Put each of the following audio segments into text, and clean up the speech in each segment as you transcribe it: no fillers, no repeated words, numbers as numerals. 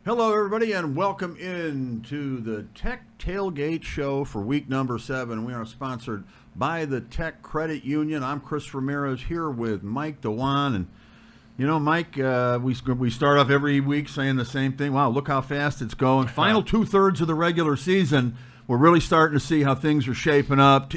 Hello, everybody, and welcome into the Tech Tailgate Show for week number 7. We are sponsored by the Tech Credit Union. I'm Chris Ramirez here with Mike Dewan. And, you know, Mike, we start off every week saying the same thing. Wow, look how fast it's going. Final two-thirds of the regular season, we're really starting to see how things are shaping up,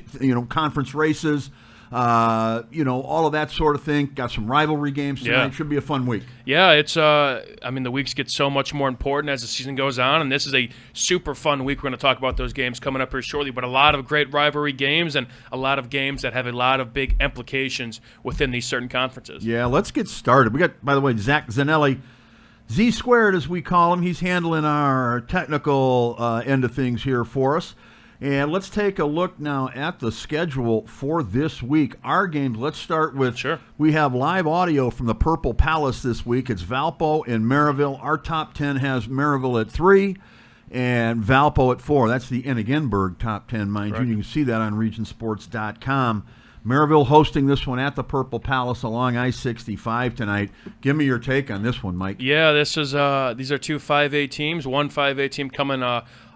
conference races. All of that sort of thing. Got some rivalry games tonight. Yeah. Should be a fun week. Yeah, it's the weeks get so much more important as the season goes on, and this is a super fun week. We're going to talk about those games coming up here shortly, but a lot of great rivalry games and a lot of games that have a lot of big implications within these certain conferences. Yeah, let's get started. We got, by the way, Zach Zanelli, Z Squared as we call him. He's handling our technical end of things here for us. And let's take a look now at the schedule for this week. Our games, let's start with, We have live audio from the Purple Palace this week. It's Valpo and Maryville. Our top 10 has Maryville at 3 and Valpo at 4. That's the Enigenberg top 10, mind you. You can see that on regionsports.com. Maryville hosting this one at the Purple Palace along I-65 tonight. Give me your take on this one, Mike. Yeah, this is these are two 5A teams. One 5A team coming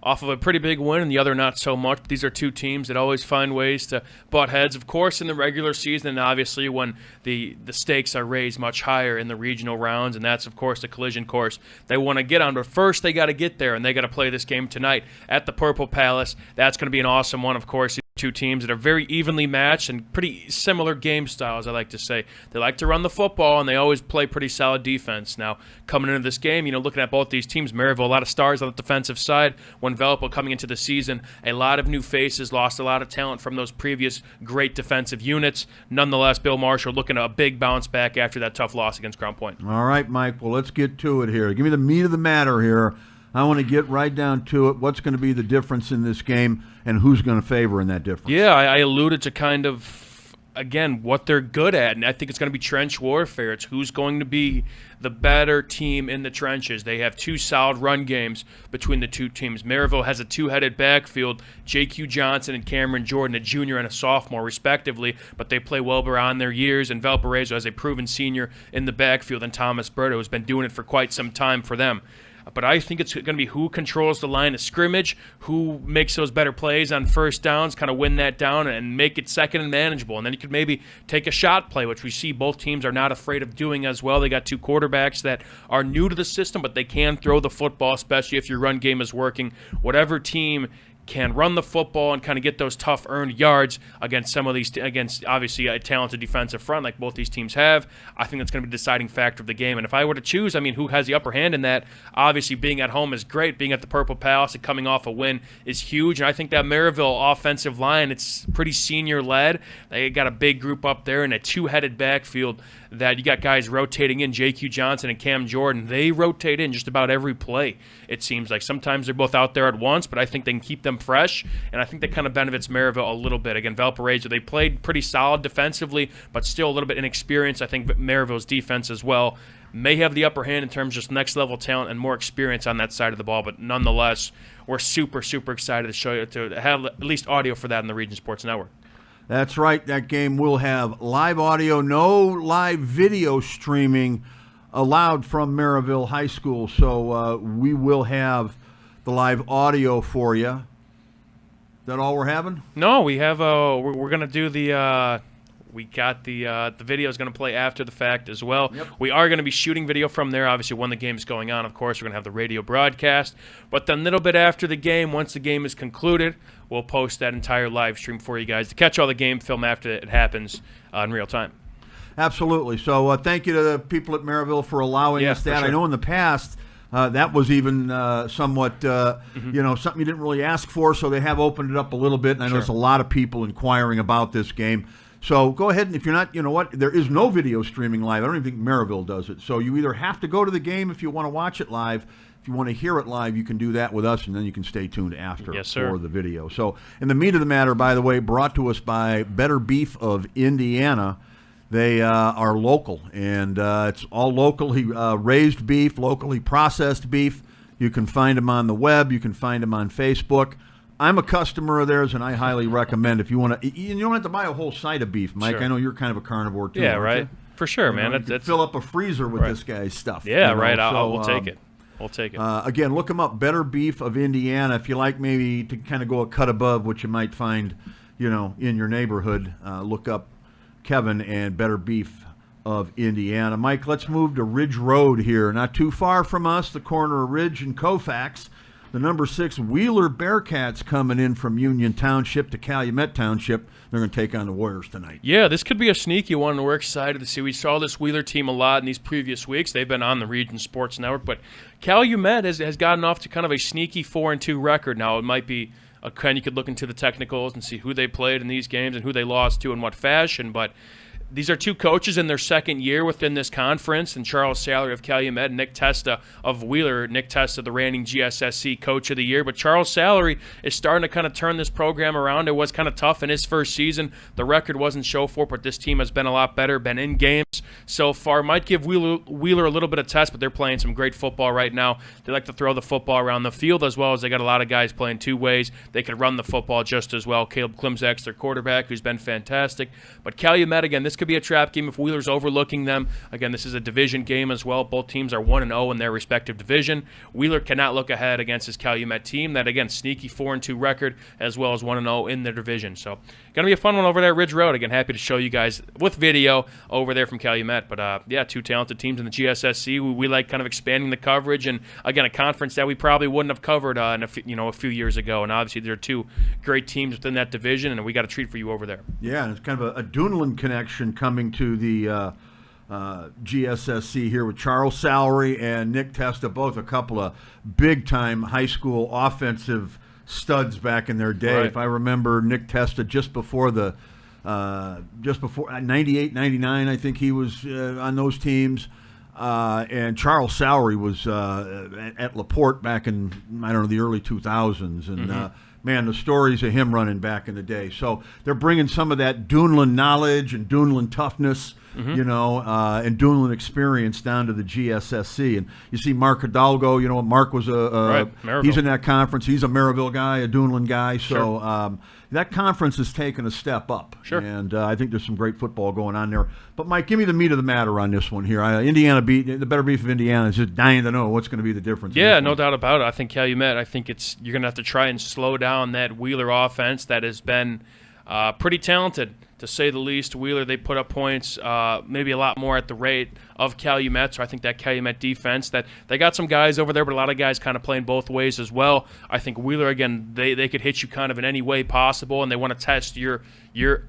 off of a pretty big win, and the other not so much. These are two teams that always find ways to butt heads, of course, in the regular season, and obviously when the stakes are raised much higher in the regional rounds, and that's, of course, the collision course they want to get on. But first, they got to get there, and they got to play this game tonight at the Purple Palace. That's going to be an awesome one, of course. Two teams that are very evenly matched and pretty similar game styles, I like to say. They like to run the football, and they always play pretty solid defense. Now, coming into this game, looking at both these teams, Maryville, a lot of stars on the defensive side. When Valpo coming into the season, a lot of new faces, lost a lot of talent from those previous great defensive units. Nonetheless, Bill Marshall looking at a big bounce back after that tough loss against Crown Point. All right, Mike, well, let's get to it here. Give me the meat of the matter here. I want to get right down to it. What's going to be the difference in this game, and who's going to favor in that difference? Yeah, I alluded to kind of, again, what they're good at, and I think it's going to be trench warfare. It's who's going to be the better team in the trenches. They have two solid run games between the two teams. Maryville has a two-headed backfield, J.Q. Johnson and Cameron Jordan, a junior and a sophomore, respectively, but they play well beyond their years, and Valparaiso has a proven senior in the backfield, and Thomas Berto has been doing it for quite some time for them. But I think it's going to be who controls the line of scrimmage, who makes those better plays on first downs, kind of win that down and make it second and manageable. And then you could maybe take a shot play, which we see both teams are not afraid of doing as well. They got two quarterbacks that are new to the system, but they can throw the football, especially if your run game is working. Whatever team can run the football and kind of get those tough earned yards against some of these, against obviously a talented defensive front like both these teams have, I think that's going to be the deciding factor of the game. And if I were to choose, who has the upper hand in that? Obviously, being at home is great. Being at the Purple Palace and coming off a win is huge. And I think that Maryville offensive line, it's pretty senior-led. They got a big group up there and a two-headed backfield that you got guys rotating in, J.Q. Johnson and Cam Jordan. They rotate in just about every play, it seems like. Sometimes they're both out there at once, but I think they can keep them fresh, and I think that kind of benefits Maryville a little bit. Again, Valparaiso, they played pretty solid defensively, but still a little bit inexperienced. I think Maryville's defense as well may have the upper hand in terms of just next-level talent and more experience on that side of the ball, but nonetheless, we're super, super excited to show you, to have at least audio for that in the Region Sports Network. That's right. That game will have live audio, no live video streaming allowed from Maryville High School. So we will have the live audio for you. Is that all we're having? No, we have. We're going to do the. We got the video is going to play after the fact as well. Yep. We are going to be shooting video from there. Obviously, when the game is going on, of course, we're going to have the radio broadcast. But then a little bit after the game, once the game is concluded, we'll post that entire live stream for you guys to catch all the game film after it happens in real time. Absolutely. So thank you to the people at Maryville for allowing us that. Sure. I know in the past that was even somewhat, something you didn't really ask for, so they have opened it up a little bit, and I know there's a lot of people inquiring about this game. So go ahead, and if you're not, there is no video streaming live. I don't even think Maryville does it. So you either have to go to the game if you want to watch it live. If you want to hear it live, you can do that with us, and then you can stay tuned after for the video. So, in the meat of the matter, by the way, brought to us by Better Beef of Indiana. They are local, and it's all locally raised beef, locally processed beef. You can find them on the web. You can find them on Facebook. I'm a customer of theirs, and I highly recommend if you want to. You don't have to buy a whole side of beef, Mike. Sure. I know you're kind of a carnivore too. Yeah, right. You? For sure, man. You can fill up a freezer with this guy's stuff. Yeah, right. We'll take it. We'll take it. Again, look them up, Better Beef of Indiana. If you like maybe to kind of go a cut above what you might find, in your neighborhood, look up Kevin and Better Beef of Indiana. Mike, let's move to Ridge Road here. Not too far from us, the corner of Ridge and Colfax. The number 6 Wheeler Bearcats coming in from Union Township to Calumet Township. They're going to take on the Warriors tonight. Yeah, this could be a sneaky one, and we're excited to see. We saw this Wheeler team a lot in these previous weeks. They've been on the Region Sports Network, but Calumet has gotten off to kind of a sneaky 4-2 record. Now, it might be you could look into the technicals and see who they played in these games and who they lost to in what fashion, but these are 2 coaches in their second year within this conference, and Charles Sallery of Calumet and Nick Testa of Wheeler. Nick Testa, the reigning GSSC Coach of the Year. But Charles Sallery is starting to kind of turn this program around. It was kind of tough in his first season. The record wasn't show for it, but this team has been a lot better, been in games so far. Might give Wheeler a little bit of test, but they're playing some great football right now. They like to throw the football around the field, as well as they got a lot of guys playing 2 ways. They could run the football just as well. Caleb Klimzak's their quarterback, who's been fantastic. But Calumet, again, this could be a trap game if Wheeler's overlooking them. Again, this is a division game as well. Both teams are 1-0 in their respective division. Wheeler cannot look ahead against his Calumet team. That, again, sneaky 4-2 record, as well as 1-0 in their division. So, going to be a fun one over there at Ridge Road. Again, happy to show you guys with video over there from Calumet. But, 2 talented teams in the GSSC. We like kind of expanding the coverage, and, again, a conference that we probably wouldn't have covered a few years ago. And, obviously, there are 2 great teams within that division, and we got a treat for you over there. Yeah, and it's kind of a Duneland connection coming to the GSSC here with Charles Sallery and Nick Testa, both a couple of big-time high school offensive studs back in their day. Right. If I remember, Nick Testa just before 98, 99, I think he was on those teams. And Charles Sallery was at LaPorte back in, the early 2000s. And, man, the stories of him running back in the day. So they're bringing some of that Duneland knowledge and Duneland toughness, and Duneland experience down to the GSSC. And you see Mark Hidalgo, Mark was he's in that conference. He's a Maryville guy, a Duneland guy. So that conference has taken a step up. Sure. And I think there's some great football going on there. But, Mike, give me the meat of the matter on this one here. Indiana beat the Better Beef of Indiana is just dying to know what's going to be the difference. Yeah, no doubt about it. I think Calumet, you're going to have to try and slow down that Wheeler offense that has been pretty talented, to say the least. Wheeler, they put up points maybe a lot more at the rate of Calumet, so I think that Calumet defense, that they got some guys over there, but a lot of guys kind of playing both ways as well. I think Wheeler, again, they could hit you kind of in any way possible, and they want to test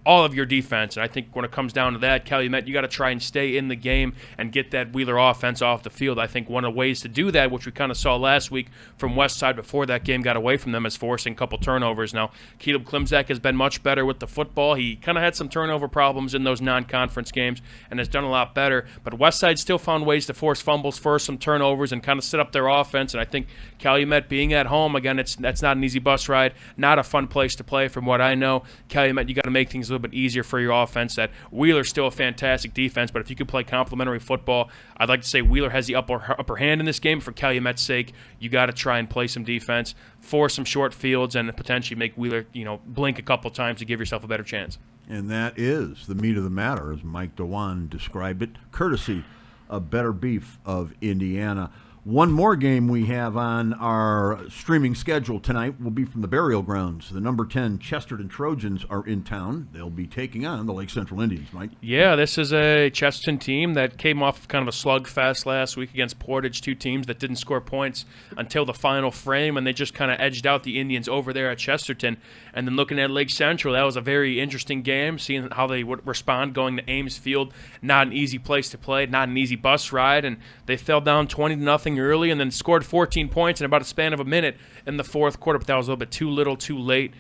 all of your defense. And I think when it comes down to that, Calumet, you got to try and stay in the game and get that Wheeler offense off the field. I think one of the ways to do that, which we kind of saw last week from Westside before that game got away from them, is forcing a couple turnovers. Now, Caleb Klimzak has been much better with the football. He kind of had some turnover problems in those non-conference games and has done a lot better. But Westside still found ways to force fumbles, force some turnovers, and kind of set up their offense. And I think Calumet being at home, again, that's not an easy bus ride, not a fun place to play from what I know. Calumet, you got to make things a little bit easier for your offense. That Wheeler's still a fantastic defense, but if you could play complementary football, I'd like to say Wheeler has the upper hand in this game. For Calumet's sake, you got to try and play some defense, force some short fields, and potentially make Wheeler, blink a couple times to give yourself a better chance. And that is the meat of the matter, as Mike DeWan described it, courtesy of Better Beef of Indiana. One more game we have on our streaming schedule tonight will be from the Burial Grounds. The number 10 Chesterton Trojans are in town. They'll be taking on the Lake Central Indians, Mike. Yeah, this is a Chesterton team that came off of kind of a slugfest last week against Portage, 2 teams that didn't score points until the final frame, and they just kind of edged out the Indians over there at Chesterton. And then looking at Lake Central, that was a very interesting game, seeing how they would respond going to Ames Field. Not an easy place to play, not an easy bus ride, and they fell down 20-0 early and then scored 14 points in about a span of a minute in the fourth quarter, but that was a little bit too little, too late.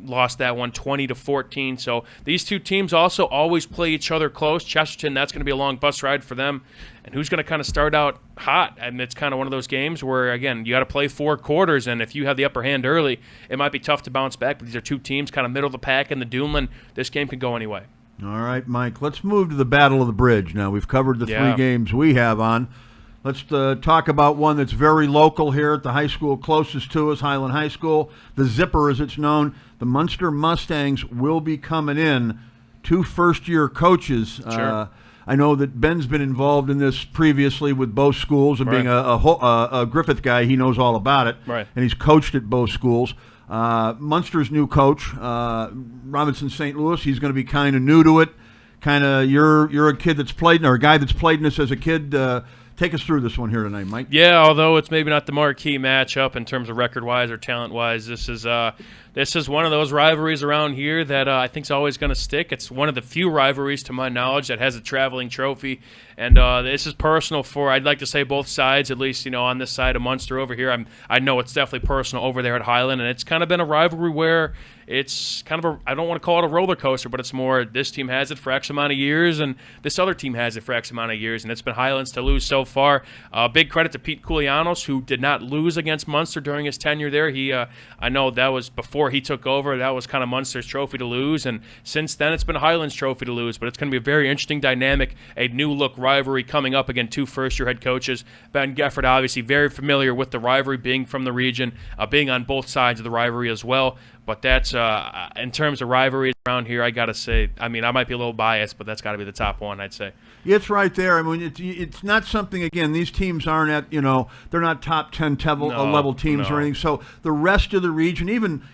Lost that one 20-14. So these 2 teams also always play each other close. Chesterton, that's going to be a long bus ride for them. And who's going to kind of start out hot? And it's kind of one of those games where, again, you got to play 4 quarters, and if you have the upper hand early, it might be tough to bounce back. But these are 2 teams kind of middle of the pack in the Duneland. This game could go anyway. All right, Mike, let's move to the Battle of the Bridge. Now, we've covered the 3 games we have on. Let's talk about one that's very local here at the high school closest to us, Highland High School. The Zipper, as it's known. The Munster Mustangs will be coming in. 2 first-year coaches. Sure. I know that Ben's been involved in this previously with both schools, and being a Griffith guy, he knows all about it. Right. And he's coached at both schools. Munster's new coach, Robinson St. Louis, he's going to be kind of new to it. Kind of, you're a kid that's played, or a guy that's played in this as a kid. Take us through this one here tonight, Mike. Yeah, although it's maybe not the marquee matchup in terms of record-wise or talent-wise, this is one of those rivalries around here that I think is always going to stick. It's one of the few rivalries, to my knowledge, that has a traveling trophy, and this is personal for, I'd like to say, both sides. At least, on this side of Munster over here, I know it's definitely personal over there at Highland, and it's kind of been a rivalry where it's kind of I don't want to call it a roller coaster, but it's more this team has it for X amount of years, and this other team has it for X amount of years, and it's been Highlands to lose so far. Big credit to Pete Koulianos, who did not lose against Munster during his tenure there. I know that was before he took over. That was kind of Munster's trophy to lose, and since then it's been Highlands' trophy to lose. But it's going to be a very interesting dynamic, a new-look rivalry coming up again. Two first-year head coaches. Ben Gefford, obviously very familiar with the rivalry, being from the region, being on both sides of the rivalry as well. But that's, in terms of rivalries around here, I got to say, I might be a little biased, but that's got to be the top one, I'd say. It's right there. It's not something, again, these teams aren't at, they're not top 10 level teams or anything. So the rest of the region,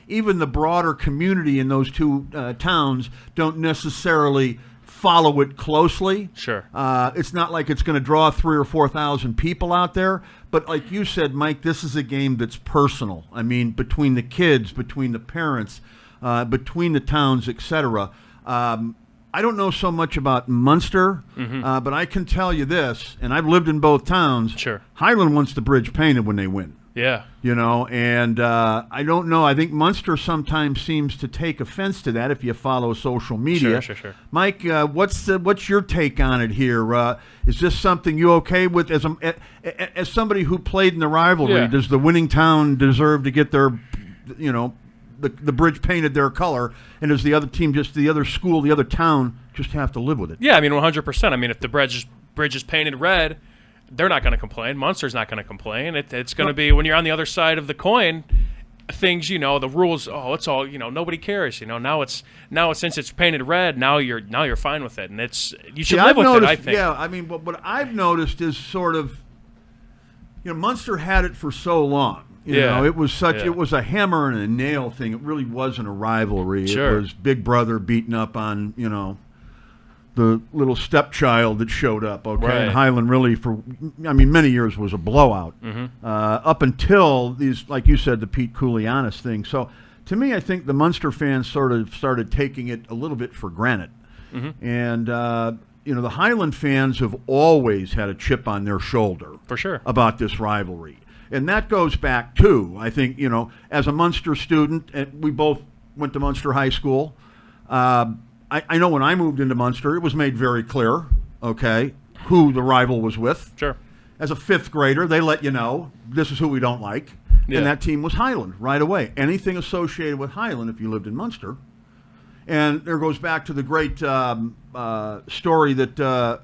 even the broader community in those two towns, don't necessarily follow it closely. Sure. It's not like it's going to draw 3,000 or 4,000 people out there. But like you said, Mike, this is a game that's personal. Between the kids, between the parents, between the towns, etc. I don't know so much about Munster, but I can tell you this, and I've lived in both towns. Sure. Highland wants the bridge painted when they win. Yeah. And I don't know. I think Munster sometimes seems to take offense to that if you follow social media. Sure. Mike, what's your take on it here? Is this something you okay with as somebody who played in the rivalry? Yeah. Does the winning town deserve to get their, the bridge painted their color, and does the other team, the other school, the other town, just have to live with it? Yeah, 100%. If the bridge is painted red, they're not going to complain. Munster's not going to complain. It's going to be, when you're on the other side of the coin, things, the rules, it's all, nobody cares. Now it's since it's painted red, now you're fine with it, and you should live with it, I think. Yeah, what I've noticed is sort of, Munster had it for so long. It was it was a hammer and a nail thing. It really wasn't a rivalry. Sure. It was Big Brother beating up on, the little stepchild that showed up, okay? Right. And Highland really, for many years, was a blowout. Up until these, like you said, the Pete Koulianos thing. So, to me, I think the Munster fans sort of started taking it a little bit for granted. And, the Highland fans have always had a chip on their shoulder. For sure. About this rivalry. And that goes back to, I think, as a Munster student, and we both went to Munster High School, I know when I moved into Munster, it was made very clear, okay, who the rival was with. Sure. As a fifth grader, they let you know, this is who we don't like. Yeah. And that team was Highland right away. Anything associated with Highland, if you lived in Munster. And there goes back to the great story that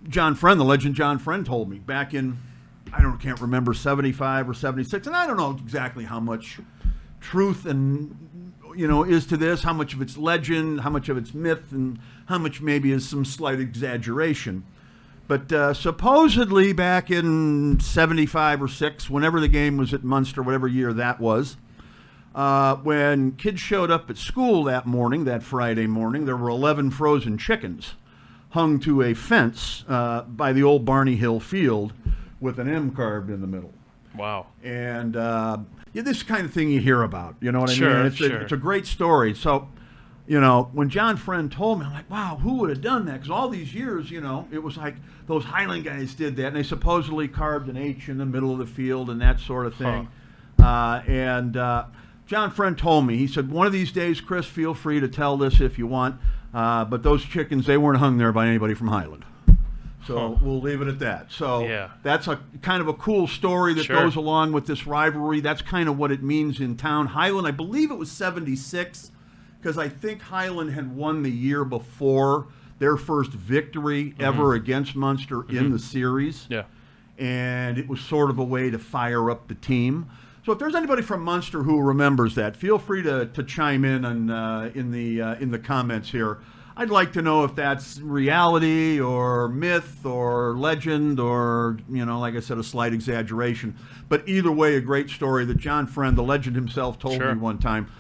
John Friend, the legend John Friend, told me back in, can't remember, 75 or 76. And I don't know exactly how much truth and is to this, how much of it's legend, how much of it's myth, and how much maybe is some slight exaggeration. But supposedly back in 75 or 6, whenever the game was at Munster, whatever year that was, when kids showed up at school that morning, that Friday morning, there were 11 frozen chickens hung to a fence by the old Barney Hill field with an M carved in the middle. Wow. And this kind of thing you hear about, you know what I mean? It's a great story. So, when John Friend told me, I'm like, wow, who would have done that? Because all these years, it was like those Highland guys did that, and they supposedly carved an H in the middle of the field and that sort of thing. John Friend told me, he said, one of these days, Chris, feel free to tell this if you want, but those chickens, they weren't hung there by anybody from Highland. So we'll leave it at that. So that's a kind of a cool story that goes along with this rivalry. That's kind of what it means in town. Highland, I believe it was 76, because I think Highland had won the year before their first victory ever against Munster in the series. Yeah. And it was sort of a way to fire up the team. So if there's anybody from Munster who remembers that, feel free to chime in on, in the comments here. I'd like to know if that's reality or myth or legend or, like I said, a slight exaggeration. But either way, a great story that John Friend, the legend himself, told me one time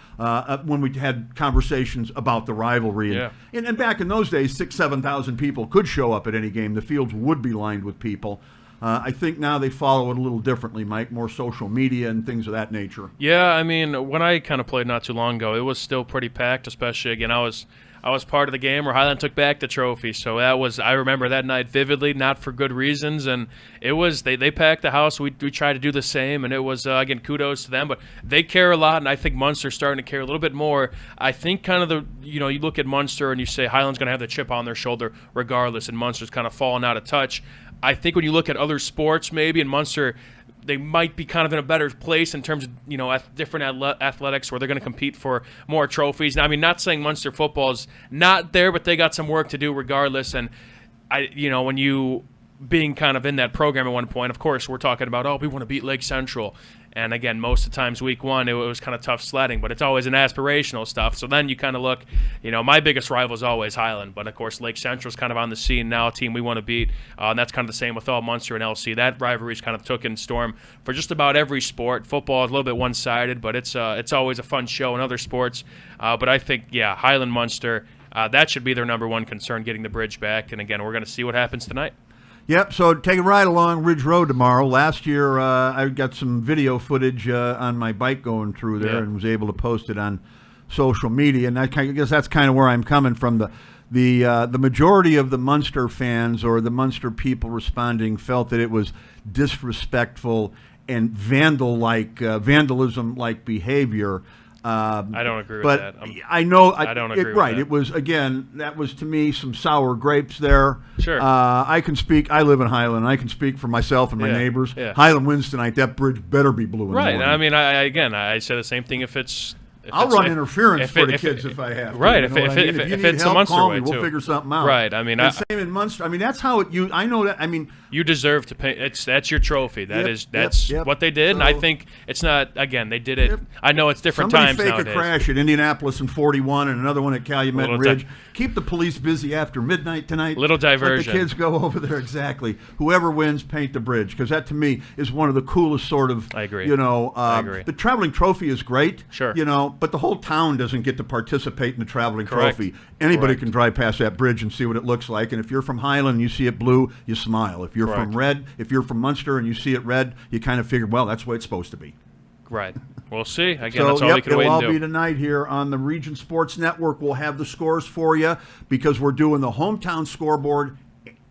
when we had conversations about the rivalry. Yeah. And back in those days, 7,000 people could show up at any game. The fields would be lined with people. I think now they follow it a little differently, Mike, more social media and things of that nature. Yeah, I mean, when I kind of played not too long ago, it was still pretty packed, especially, again, I was part of the game where Highland took back the trophy, so I remember that night vividly, not for good reasons, and it was, they packed the house, we tried to do the same, and it was, again, kudos to them, but they care a lot, and I think Munster's starting to care a little bit more. I think kind of you look at Munster and you say Highland's going to have the chip on their shoulder regardless, and Munster's kind of fallen out of touch. I think when you look at other sports maybe, and Munster, they might be kind of in a better place in terms of different athletics where they're going to compete for more trophies. Now, I mean, not saying Munster football is not there, but they got some work to do regardless. And when you being kind of in that program at one point, of course, we're talking about we want to beat Lake Central. And again, most of the times week one, it was kind of tough sledding, but it's always an aspirational stuff. So then you kind of look, my biggest rival is always Highland, but of course Lake Central's kind of on the scene now, a team we want to beat. And that's kind of the same with all Munster and LC. That rivalry's kind of took in storm for just about every sport. Football is a little bit one-sided, but it's always a fun show in other sports. But I think, Highland Munster, that should be their number one concern, getting the bridge back. And again, we're going to see what happens tonight. Yep, so take a ride along Ridge Road tomorrow. Last year, I got some video footage on my bike going through there and was able to post it on social media. And I guess that's kind of where I'm coming from. The majority of the Munster fans or the Munster people responding felt that it was disrespectful and vandalism-like behavior. I don't agree with that. I know. I don't agree with right. that. It was, again, that was to me some sour grapes there. Sure. I can speak. I live in Highland. I can speak for myself and my neighbors. Yeah. Highland wins tonight. That bridge better be blue. Right. I mean, I say the same thing if it's. I'll run interference for the kids if I have to. Right. If It's a Munster way, we'll figure something out. Right. I mean, same in Munster. I mean, that's how it. I know that. I mean, you deserve to pay. That's your trophy. That's what they did, and I think it's not. Again, they did it. I know it's different times nowadays. Somebody fake a crash at Indianapolis in 41, and another one at Calumet Ridge. Keep the police busy after midnight tonight. Little diversion. Let the kids go over there. Exactly. Whoever wins, paint the bridge, because that to me is one of the coolest sort of. I agree. I agree. The traveling trophy is great. Sure. But the whole town doesn't get to participate in the traveling Correct. trophy. Anybody Correct. can drive past that bridge and see what it looks like. And if you're from Highland and you see it blue, you smile. If you're from red, if you're from Munster and you see it red, you kind of figure, well, that's the way it's supposed to be. Right. We'll see. Again, So, that's all we can wait and do. it'll all be tonight here on the Region Sports Network. We'll have the scores for you because we're doing the hometown scoreboard,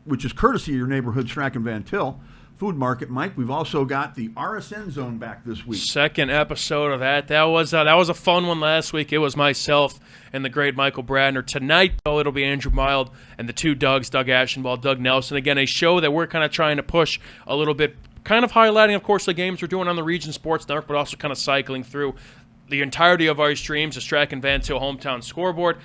which is courtesy of your neighborhood Strachan Van Til Food Market. Mike, we've also got the RSN Zone back this week. Second episode of that. That was a fun one last week. It was myself and the great Michael Bradner. Tonight, though, it'll be Andrew Mild and the two Dougs, Doug Ashenball, Doug Nelson. Again, a show that we're kind of trying to push a little bit, kind of highlighting, of course, the games we're doing on the Region Sports Network, but also kind of cycling through the entirety of our streams, the Strachan Van Til hometown scoreboard.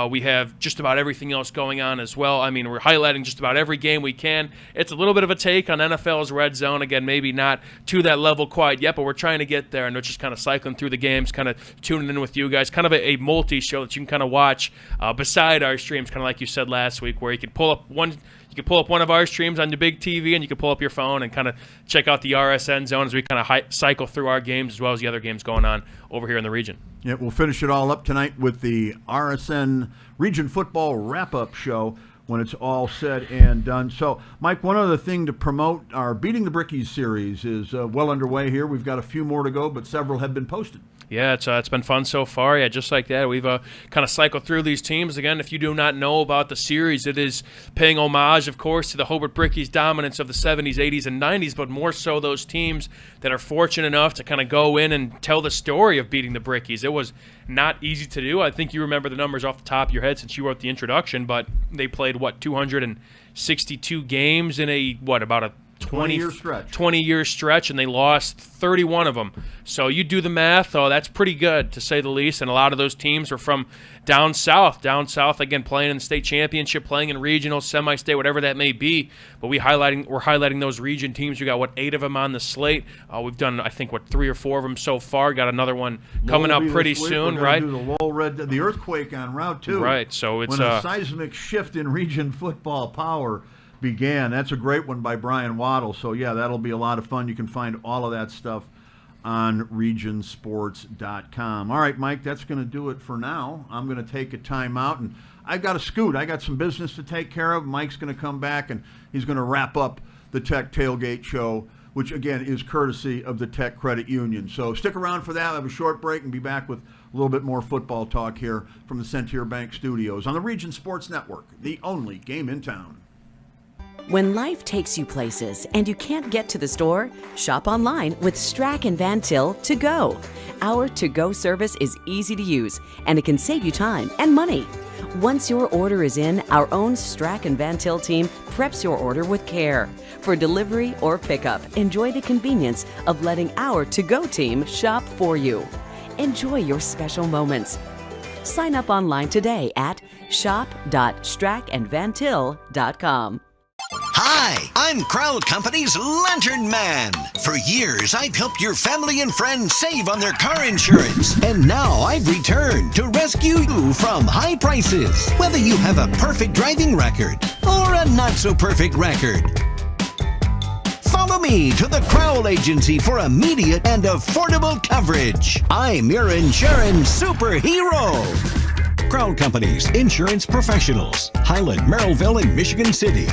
We have just about everything else going on as well. I mean, we're highlighting just about every game we can. It's a little bit of a take on NFL's Red Zone. Again, maybe not to that level quite yet, but we're trying to get there, and we're just kind of cycling through the games, kind of tuning in with you guys. Kind of a multi-show that you can kind of watch beside our streams, kind of like you said last week, where you could pull up one of our streams on the big TV, and you can pull up your phone and kind of check out the RSN Zone as we kind of cycle through our games as well as the other games going on over here in the region. Yeah, we'll finish it all up tonight with the RSN Region Football Wrap-Up Show when it's all said and done. So, Mike, one other thing to promote, our Beating the Brickies series is well underway here. We've got a few more to go, but several have been posted. Yeah, it's been fun so far. Yeah, just like that, we've kind of cycled through these teams. Again, if you do not know about the series, it is paying homage, of course, to the Hobart Brickies dominance of the 70s, 80s, and 90s, but more so those teams that are fortunate enough to kind of go in and tell the story of beating the Brickies. It was not easy to do. I think you remember the numbers off the top of your head since you wrote the introduction, but they played, 262 games in about a 20-year stretch, and they lost 31 of them. So you do the math. Oh, that's pretty good, to say the least. And a lot of those teams are from down south, again, playing in the state championship, playing in regional, semi-state, whatever that may be. But we're highlighting those region teams. We got, 8 of them on the slate. We've done, I think, 3 or 4 of them so far. Got another one coming up pretty soon, right? Do the Lowell Red, the earthquake on Route 2. Right, so it's when a seismic shift in region football power began. That's a great one by Brian Waddle. So, yeah, that'll be a lot of fun. You can find all of that stuff on regionsports.com. All right, Mike, that's going to do it for now. I'm going to take a time out, and I've got to scoot. I got some business to take care of. Mike's going to come back, and he's going to wrap up the Tech Tailgate Show, which, again, is courtesy of the Tech Credit Union. So stick around for that. I'll have a short break and be back with a little bit more football talk here from the Centier Bank Studios on the Region Sports Network, the only game in town. When life takes you places and you can't get to the store, shop online with Strack and Van Til To Go. Our to-go service is easy to use, and it can save you time and money. Once your order is in, our own Strack and Van Til team preps your order with care. For delivery or pickup, enjoy the convenience of letting our to-go team shop for you. Enjoy your special moments. Sign up online today at shop.strackandvantil.com. Hi, I'm Crowd Company's Lantern Man. For years, I've helped your family and friends save on their car insurance. And now I've returned to rescue you from high prices. Whether you have a perfect driving record or a not-so-perfect record. Follow me to the Crowd Agency for immediate and affordable coverage. I'm your insurance superhero. Crowd Company's insurance professionals. Highland, Merrillville, and Michigan City.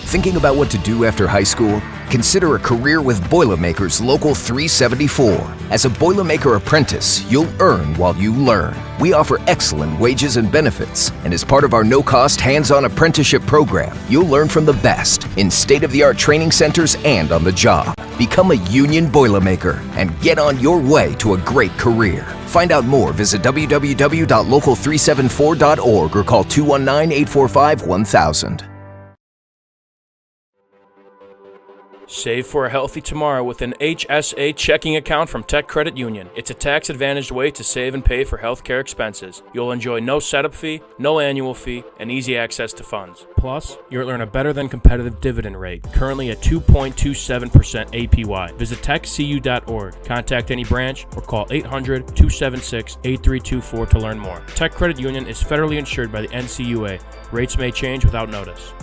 Thinking about what to do after high school? Consider a career with Boilermakers Local 374. As a Boilermaker apprentice, you'll earn while you learn. We offer excellent wages and benefits, and as part of our no-cost hands-on apprenticeship program, you'll learn from the best in state-of-the-art training centers and on the job. Become a union Boilermaker and get on your way to a great career. Find out more, visit www.local374.org or call 219-845-1000. Save for a healthy tomorrow with an HSA checking account from Tech Credit Union. It's a tax-advantaged way to save and pay for healthcare expenses. You'll enjoy no setup fee, no annual fee, and easy access to funds. Plus, you'll earn a better-than-competitive dividend rate, currently at 2.27% APY. Visit techcu.org, contact any branch, or call 800-276-8324 to learn more. Tech Credit Union is federally insured by the NCUA. Rates may change without notice.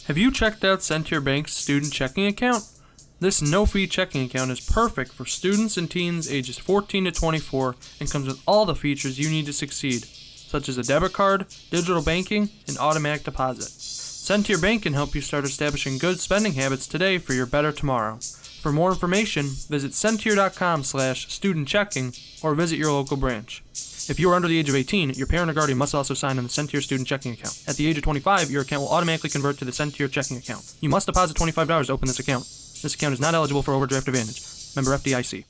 Have you checked out Centier Bank's student checking account? This no-fee checking account is perfect for students and teens ages 14 to 24 and comes with all the features you need to succeed, such as a debit card, digital banking, and automatic deposit. Centier Bank can help you start establishing good spending habits today for your better tomorrow. For more information, visit centier.com/studentchecking or visit your local branch. If you are under the age of 18, your parent or guardian must also sign on the Centier student checking account. At the age of 25, your account will automatically convert to the Centier checking account. You must deposit $25 to open this account. This account is not eligible for overdraft advantage. Member FDIC.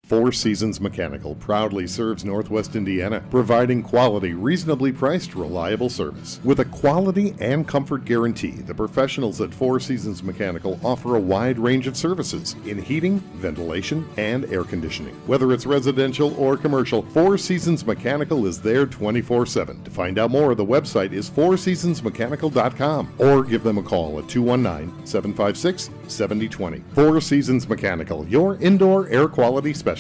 Four Seasons Mechanical proudly serves Northwest Indiana, providing quality, reasonably priced, reliable service. With a quality and comfort guarantee, the professionals at Four Seasons Mechanical offer a wide range of services in heating, ventilation, and air conditioning. Whether it's residential or commercial, Four Seasons Mechanical is there 24/7. To find out more, the website is fourseasonsmechanical.com or give them a call at 219-756-7020. Four Seasons Mechanical, your indoor air quality specialist.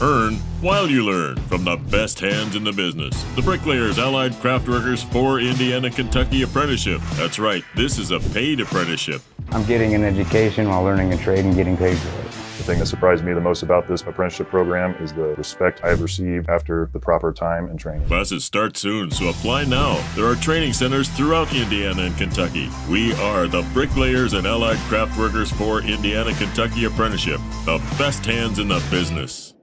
Earn while you learn from the best hands in the business. The Bricklayers Allied Craftworkers for Indiana Kentucky Apprenticeship. That's right, this is a paid apprenticeship. I'm getting an education while learning a trade and getting paid for it. The thing that surprised me the most about this apprenticeship program is the respect I have received after the proper time and training. Classes start soon, so apply now. There are training centers throughout Indiana and Kentucky. We are the Bricklayers and Allied Craftworkers for Indiana Kentucky Apprenticeship, the best hands in the business.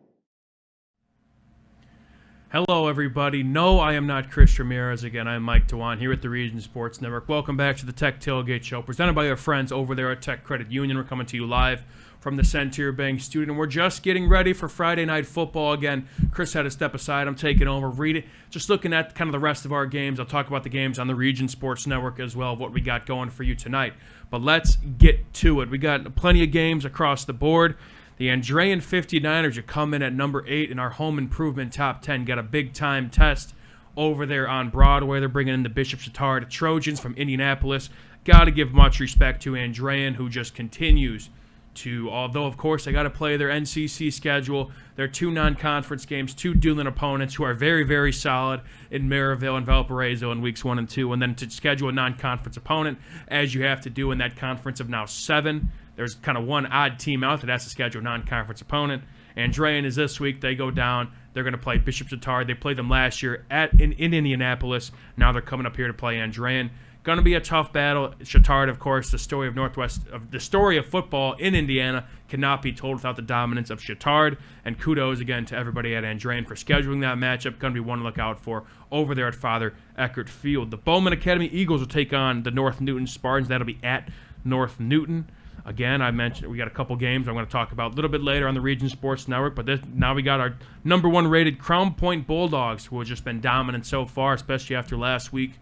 Hello, everybody. No, I am not Chris Ramirez. Again, I'm Mike Dewan here at the Region Sports Network. Welcome back to the Tech Tailgate Show, presented by our friends over there at Tech Credit Union. We're coming to you live from the Centier Bank studio, and we're just getting ready for Friday Night Football. Again, Chris had to step aside. I'm taking over. Read it. Just looking at kind of the rest of our games. I'll talk about the games on the Region Sports Network as well, what we got going for you tonight. But let's get to it. We got plenty of games across the board. The Andrean 59ers are coming at number 8 in our home improvement top 10. Got a big-time test over there on Broadway. They're bringing in the Bishop Chatard Trojans from Indianapolis. Got to give much respect to Andrean, who just continues to, although, of course, they got to play their NCC schedule, their 2 non-conference games, 2 dueling opponents who are very, very solid in Maryville and Valparaiso in weeks 1 and 2, and then to schedule a non-conference opponent, as you have to do in that conference of now 7. There's kind of one odd team out that has to schedule a non-conference opponent. Andrean is this week. They go down. They're going to play Bishop Chatard. They played them last year in Indianapolis. Now they're coming up here to play Andrean. Going to be a tough battle. Chatard, of course, the story of football in Indiana cannot be told without the dominance of Chatard. And kudos again to everybody at Andrean for scheduling that matchup. Going to be one to look out for over there at Father Eckert Field. The Bowman Academy Eagles will take on the North Newton Spartans. That'll be at North Newton. Again, I mentioned we got a couple games I'm going to talk about a little bit later on the Region Sports Network, but now we got our number 1 rated Crown Point Bulldogs, who have just been dominant so far, especially after last week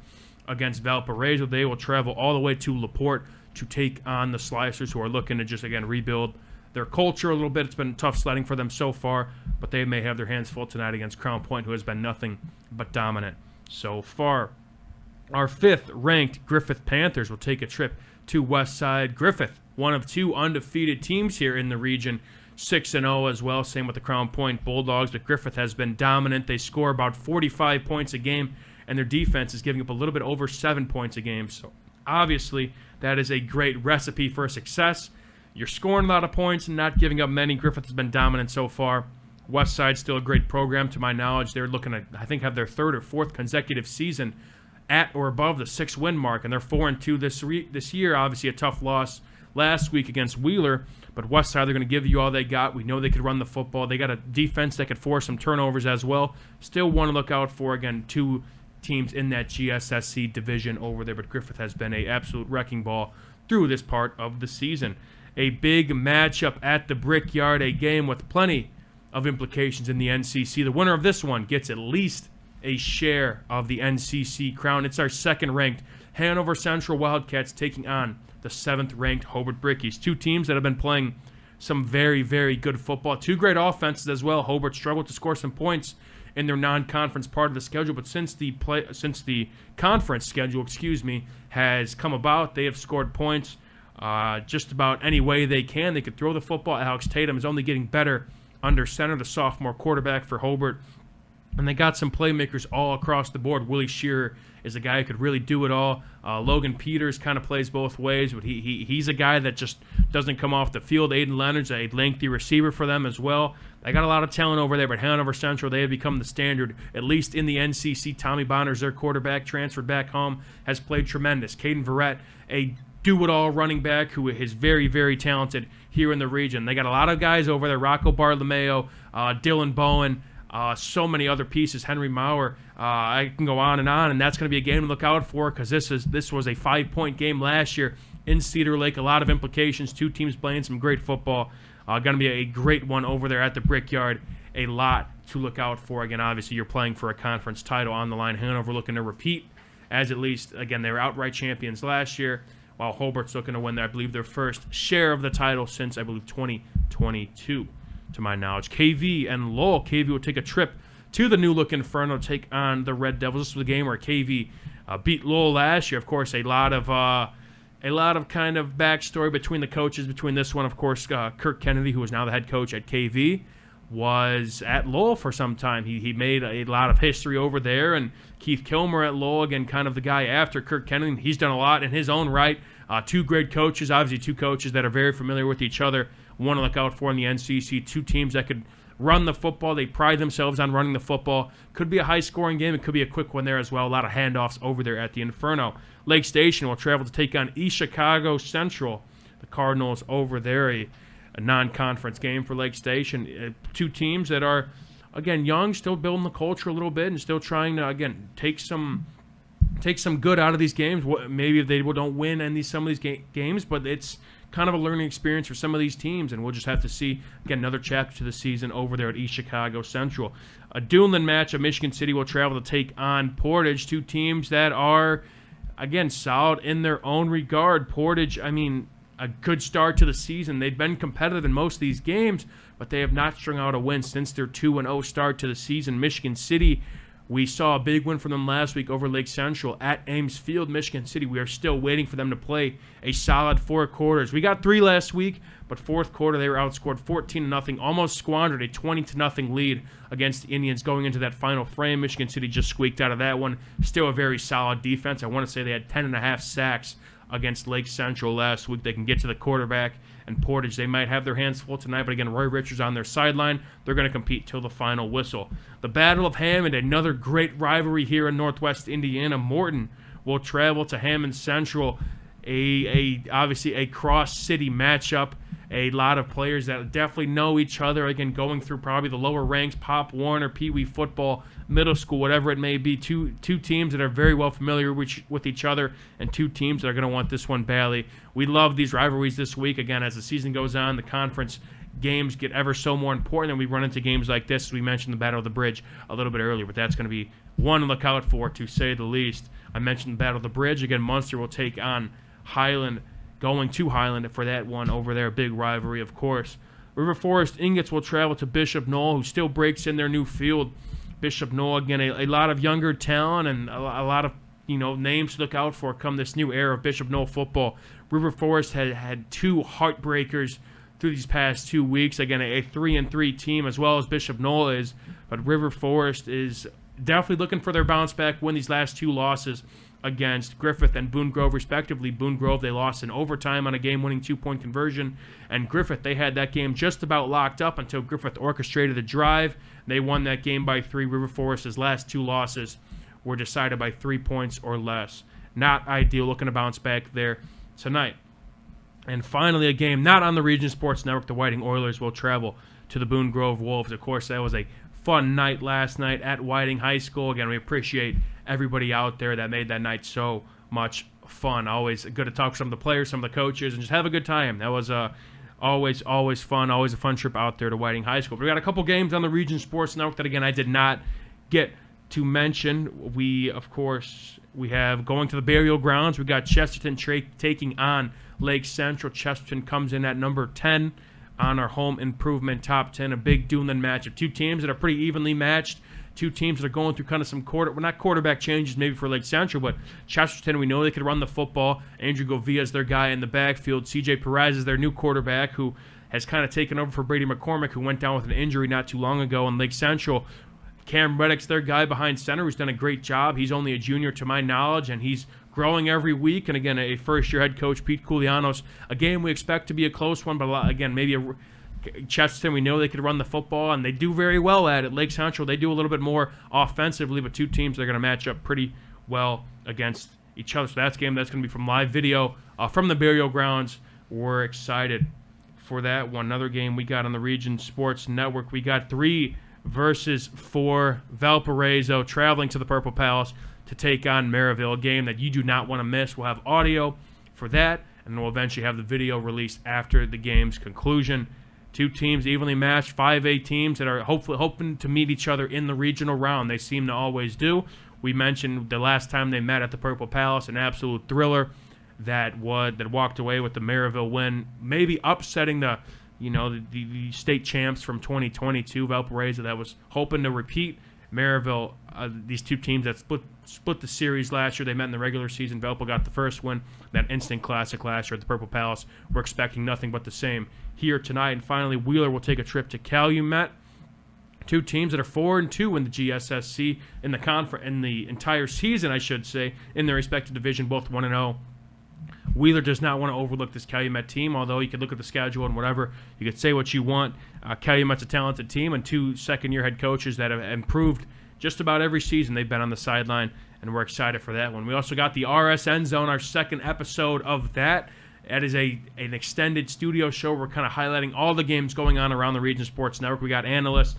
against Valparaiso. They will travel all the way to LaPorte to take on the Slicers, who are looking to just, again, rebuild their culture a little bit. It's been tough sledding for them so far, but they may have their hands full tonight against Crown Point, who has been nothing but dominant so far. Our 5th-ranked Griffith Panthers will take a trip to West Side. Griffith, one of 2 undefeated teams here in the region, 6-0 as well. Same with the Crown Point Bulldogs, but Griffith has been dominant. They score about 45 points a game, and their defense is giving up a little bit over 7 points a game. So obviously that is a great recipe for success. You're scoring a lot of points and not giving up many. Griffith has been dominant so far. West Side's still a great program to my knowledge. They're looking to, I think, have their 3rd or 4th consecutive season at or above the 6-win mark, and they're 4-2 this year. Obviously a tough loss last week against Wheeler, but Westside, they're going to give you all they got. We know they could run the football. They got a defense that could force some turnovers as well. Still one to look out for. Again, 2 teams in that GSSC division over there, but Griffith has been an absolute wrecking ball through this part of the season. A big matchup at the Brickyard, a game with plenty of implications in the NCC. The winner of this one gets at least a share of the NCC crown. It's our 2nd-ranked Hanover Central Wildcats taking on the 7th-ranked Hobart Brickies. 2 teams that have been playing some very, very good football. 2 great offenses as well. Hobart struggled to score some points in their non-conference part of the schedule, but since the conference schedule, has come about, they have scored points just about any way they can. They could throw the football. Alex Tatum is only getting better under center, the sophomore quarterback for Hobart. And they got some playmakers all across the board. Willie Shearer is a guy who could really do it all. Logan Peters kind of plays both ways, but he's a guy that just doesn't come off the field. Aiden Leonard's a lengthy receiver for them as well. They got a lot of talent over there, but Hanover Central, they have become the standard, at least in the NCC. Tommy Bonner's their quarterback, transferred back home, has played tremendous. Caden Verrett, a do-it-all running back who is very, very talented here in the region. They got a lot of guys over there, Rocco Bartolomeo, Dylan Bowen, so many other pieces, Henry Maurer. I can go on, and that's going to be a game to look out for because this was a 5-point game last year in Cedar Lake. A lot of implications. 2 teams playing some great football. Going to be a great one over there at the Brickyard. A lot to look out for. Again, obviously, you're playing for a conference title on the line. Hanover looking to repeat, as at least, again, they were outright champions last year, while Hobart's looking to win, I believe, their first share of the title since, I believe, 2022, to my knowledge. KV and Lowell. KV will take a trip to the new-look Inferno to take on the Red Devils. This was a game where KV beat Lowell last year. Of course, a lot of kind of backstory between the coaches. Between this one, of course, Kirk Kennedy, who is now the head coach at KV, was at Lowell for some time. He made a lot of history over there, and Keith Kilmer at Lowell, again, kind of the guy after Kirk Kennedy. He's done a lot in his own right. Two great coaches, obviously two coaches that are very familiar with each other. One to look out for in the NCC, two teams that could run the football. They pride themselves on running the football. Could be a high-scoring game. It could be a quick one there as well. A lot of handoffs over there at the Inferno. Lake Station will travel to take on East Chicago Central. The Cardinals over there, a non-conference game for Lake Station. Two teams that are, again, young, still building the culture a little bit and still trying to, again, take some good out of these games. Maybe if they don't win some of these games, but it's kind of a learning experience for some of these teams, and we'll just have to see, again, another chapter to the season over there at East Chicago Central. A Duneland match of Michigan City will travel to take on Portage, two teams that are, again, solid in their own regard. Portage, I mean, a good start to the season. They've been competitive in most of these games, but they have not strung out a win since their 2-0 start to the season. Michigan City, we saw a big win from them last week over Lake Central at Ames Field. Michigan City, we are still waiting for them to play a solid 4 quarters. We got 3 last week, but fourth quarter they were outscored 14-0, almost squandered a 20-0 lead against the Indians going into that final frame. Michigan City just squeaked out of that one. Still a very solid defense. I want to say they had 10.5 sacks against Lake Central last week. They can get to the quarterback. And Portage, they might have their hands full tonight, but again, Roy Richards on their sideline. They're going to compete till the final whistle. The Battle of Hammond, another great rivalry here in Northwest Indiana. Morton will travel to Hammond Central, obviously a cross-city matchup. A lot of players that definitely know each other, again, going through probably the lower ranks, Pop Warner, Pee Wee football, middle school, whatever it may be. Two teams that are very well familiar with each other, and two teams that are going to want this one badly. We love these rivalries this week. Again, as the season goes on, the conference games get ever so more important, and we run into games like this. We mentioned the Battle of the Bridge a little bit earlier, but that's going to be one to look out for, to say the least. I mentioned the Battle of the Bridge. Again, Munster will take on Highland, going to Highland for that one over there. Big rivalry, of course. River Forest Ingots will travel to Bishop Knoll, who still breaks in their new field. Bishop Knoll, again, a lot of younger talent and a lot of names to look out for come this new era of Bishop Knoll football. River Forest had 2 heartbreakers through these past 2 weeks. Again, a 3-3 team as well as Bishop Knoll is, but River Forest is definitely looking for their bounce back win. These last 2 losses against Griffith and Boone Grove, respectively. Boone Grove, they lost in overtime on a game-winning 2-point conversion, and Griffith, they had that game just about locked up until Griffith orchestrated a drive. They won that game by 3. River Forest's last 2 losses were decided by 3 points or less. Not ideal. Looking to bounce back there tonight. And finally, a game not on the Region Sports Network. The Whiting Oilers will travel to the Boone Grove Wolves. Of course, that was a fun night last night at Whiting High School. Again, we appreciate everybody out there that made that night so much fun. Always good to talk to some of the players, some of the coaches, and just have a good time. That was always fun, always a fun trip out there to Whiting High School. But we got a couple games on the Region Sports Network that, again, I did not get to mention. We have going to the burial grounds. We got Chesterton taking on Lake Central. Chesterton comes in at number 10 on our home improvement top 10. A big Duneland match of 2 teams that are pretty evenly matched. 2 teams that are going through kind of some not quarterback changes maybe for Lake Central, but Chesterton, we know they could run the football. Andrew Govia is their guy in the backfield. CJ Perez is their new quarterback who has kind of taken over for Brady McCormick, who went down with an injury not too long ago. And Lake Central, Cam Reddick's their guy behind center who's done a great job. He's only a junior to my knowledge, and he's growing every week. And again, a first-year head coach, Pete Koulianos. A game we expect to be a close one, but again, maybe Chesterton, we know they could run the football, and they do very well at it. Lake Central, they do a little bit more offensively, but 2 teams that are going to match up pretty well against each other. So that's a game that's going to be from live video from the burial grounds. We're excited for that one. Another game we got on the Region Sports Network. We got 3 versus 4. Valparaiso traveling to the Purple Palace to take on Maryville, a game that you do not want to miss. We'll have audio for that, and we'll eventually have the video released after the game's conclusion. Two teams evenly matched, 5A teams that are hopefully hoping to meet each other in the regional round. They seem to always do. We mentioned the last time they met at the Purple Palace, an absolute thriller that walked away with the Maryville win, maybe upsetting the state champs from 2022, Valparaiso, that was hoping to repeat. Maryville, these two teams that split the series last year, they met in the regular season. Valpo got the first win, that instant classic last year at the Purple Palace. We're expecting nothing but the same here tonight. And finally, Wheeler will take a trip to Calumet. Two teams that are 4-2 in the GSSC in the entire season, I should say, in their respective division, both 1-0. Wheeler does not want to overlook this Calumet team, although you could look at the schedule and whatever. You could say what you want. Calumet's a talented team and two second-year head coaches that have improved just about every season they've been on the sideline, and we're excited for that one. We also got the RSN Zone, our second episode of that. That is an extended studio show. We're kind of highlighting all the games going on around the Region Sports Network. We got analysts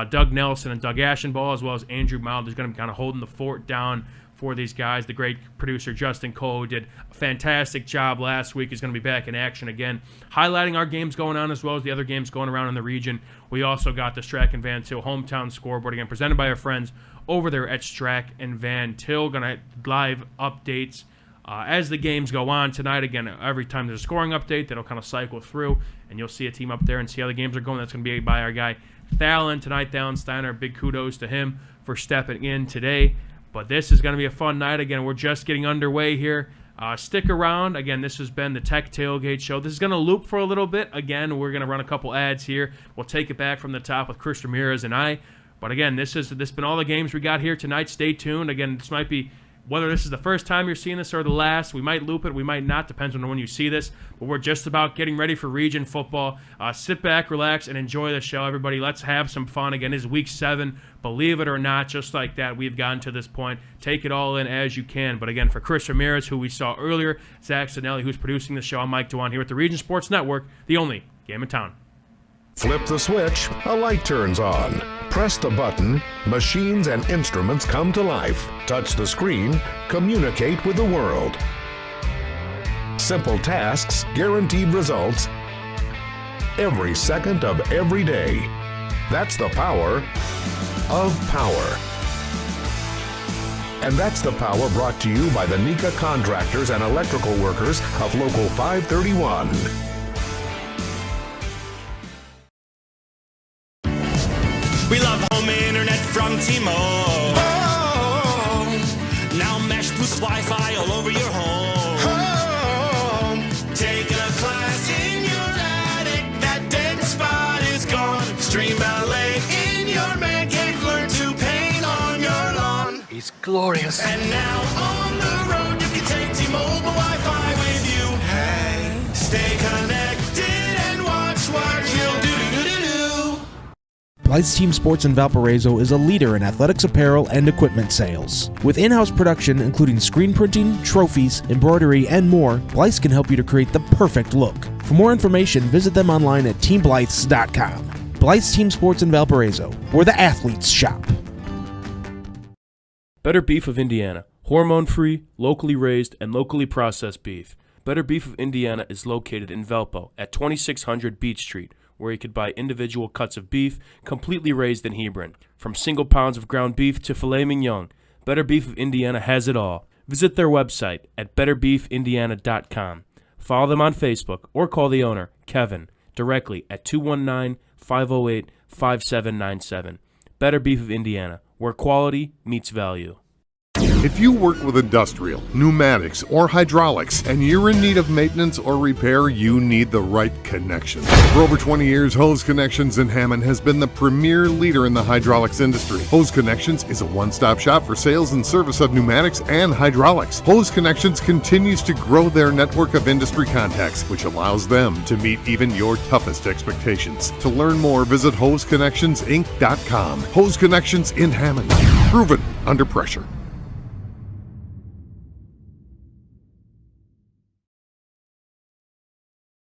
Doug Nelson and Doug Ashenball, as well as Andrew Mild, who's going to be kind of holding the fort down for these guys. The great producer Justin Cole, who did a fantastic job last week, is going to be back in action again, highlighting our games going on as well as the other games going around in the region. We also got the Strack and Van Til hometown scoreboard, again presented by our friends over there at Strack and Van Til. Going to have live updates as the games go on tonight. Again, every time there's a scoring update, that'll kind of cycle through, and you'll see a team up there and see how the games are going. That's going to be by our guy Thalen tonight. Thalen Steiner, big kudos to him for stepping in today. But this is going to be a fun night. Again, we're just getting underway here. Stick around. Again, this has been the Tech Tailgate Show. This is going to loop for a little bit. Again, we're going to run a couple ads here. We'll take it back from the top with Chris Ramirez and I. But again, this has been all the games we got here tonight. Stay tuned. Again, this might be, whether this is the first time you're seeing this or the last, we might loop it, we might not, depends on when you see this. But we're just about getting ready for region football. Sit back, relax, and enjoy the show, everybody. Let's have some fun. Again, this is week 7. Believe it or not, just like that, we've gotten to this point. Take it all in as you can. But again, for Chris Ramirez, who we saw earlier, Zach Sinelli, who's producing the show, I'm Mike Dewan here at the Region Sports Network, the only game in town. Flip the switch, a light turns on. Press the button, machines and instruments come to life. Touch the screen, communicate with the world. Simple tasks, guaranteed results, every second of every day. That's the power of power. And that's the power brought to you by the Nika contractors and electrical workers of Local 531. We love home internet from T-Mobile. Oh, now Mesh boosts Wi-Fi all over your home. Taking a class in your attic, that dead spot is gone. Stream ballet in your man cave, learn to paint on your lawn. He's glorious. And now on the road, you can take T-Mobile Wi-Fi with you. Hey, stay connected and watch what you'll do. Blythe's Team Sports in Valparaiso is a leader in athletics apparel and equipment sales. With in-house production including screen printing, trophies, embroidery, and more, Blythe's can help you to create the perfect look. For more information, visit them online at teamblythes.com. Blythe's Team Sports in Valparaiso, where the athletes shop. Better Beef of Indiana. Hormone-free, locally raised, and locally processed beef. Better Beef of Indiana is located in Valpo at 2600 Beach Street, where you could buy individual cuts of beef completely raised in Hebron. From single pounds of ground beef to filet mignon, Better Beef of Indiana has it all. Visit their website at betterbeefindiana.com. Follow them on Facebook or call the owner, Kevin, directly at 219-508-5797. Better Beef of Indiana, where quality meets value. If you work with industrial, pneumatics, or hydraulics, and you're in need of maintenance or repair, you need the right connection. For over 20 years, Hose Connections in Hammond has been the premier leader in the hydraulics industry. Hose Connections is a one-stop shop for sales and service of pneumatics and hydraulics. Hose Connections continues to grow their network of industry contacts, which allows them to meet even your toughest expectations. To learn more, visit HoseConnectionsInc.com. Hose Connections in Hammond. Proven under pressure.